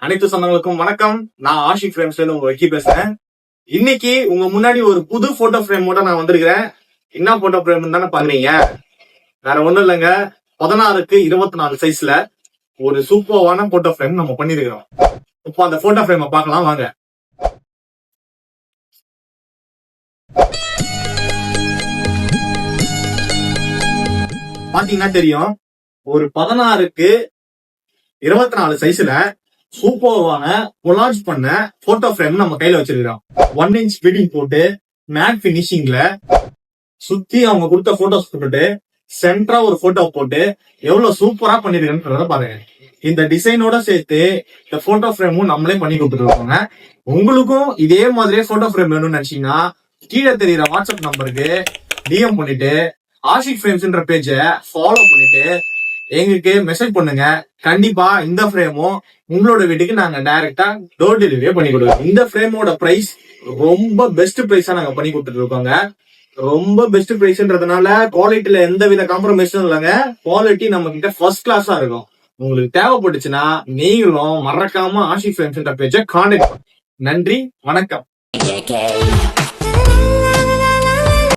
அனைத்து சொந்தங்களுக்கும் வணக்கம். நான் ஆஷிக் ஃப்ரேம்ஸ்ல உங்க வெக்கி பேசுறேன். இன்னைக்கு உங்க முன்னாடி ஒரு புது போட்டோ ஃப்ரேமோட நான் வந்திருக்கிறேன். என்ன போட்டோ ஃப்ரேம் தானே பாக்குறீங்க? வேற ஒண்ணும் இல்லைங்க, 16க்கு 24 சைஸ்ல ஒரு சூப்பர்வான போட்டோ ஃப்ரேம் நம்ம பண்ணிருக்கிறோம். இப்போ அந்த போட்டோ ஃப்ரேமை பார்க்கலாம் வாங்க. பாத்தீங்கன்னா தெரியும், ஒரு 16க்கு 24 சைஸ்ல சூப்பர்வான கொலாஜ் பண்ண போட்டோ ஃப்ரேம் நம்ம கையில வச்சிருக்கிறோம். 1 inch ஃபிட்டிங் போட்டு மேட் பினிஷிங்ல சுத்தி அவங்க கொடுத்த போட்டோஸ் போட்டுட்டு சென்டரா ஒரு போட்டோ போட்டு எவ்வளவு சூப்பரா பண்ணிருக்கேன்றத பாருங்க. இந்த டிசைனோட சேர்த்து இந்த போட்டோ ஃப்ரேமும் நம்மளே பண்ணி கொடுத்துருக்கோங்க. உங்களுக்கும் இதே மாதிரியே போட்டோ ஃப்ரேம் வேணும்னு நினைச்சீங்கன்னா கீழே தெரியுற வாட்ஸ்அப் நம்பருக்கு டிஎம் பண்ணிட்டு ஆஷிக் ஃப்ரேம்ஸ்ன்ற பேஜை ஃபாலோ பண்ணிட்டு எங்களுக்கு மெசேஜ் பண்ணுங்க. கண்டிப்பா இந்த ஃப்ரேமும் உங்களோட வீட்டுக்கு நாங்க டைரக்டா டோர் டெலிவரியே பண்ணி கொடுக்குறோம். இந்த ஃப்ரேமோட பிரைஸ் ரொம்ப பெஸ்ட் பிரைஸா நாங்க பண்ணி கொடுத்துட்டு இருக்கோங்க. ரொம்ப பெஸ்ட் பிரைஸ்ன்றதுனால குவாலிட்டியில எந்த வித காம்ப்ரமைஸும் இல்லைங்க. குவாலிட்டி நம்ம கிட்ட ஃபர்ஸ்ட் கிளாஸா இருக்கும். உங்களுக்கு தேவைப்பட்டுச்சுன்னா நீங்களும் மறக்காம ஆஷிக் ஃப்ரேம்ஸ்ன்ற பேஜை கான்டாக்ட் பண்ணுங்க. நன்றி, வணக்கம்.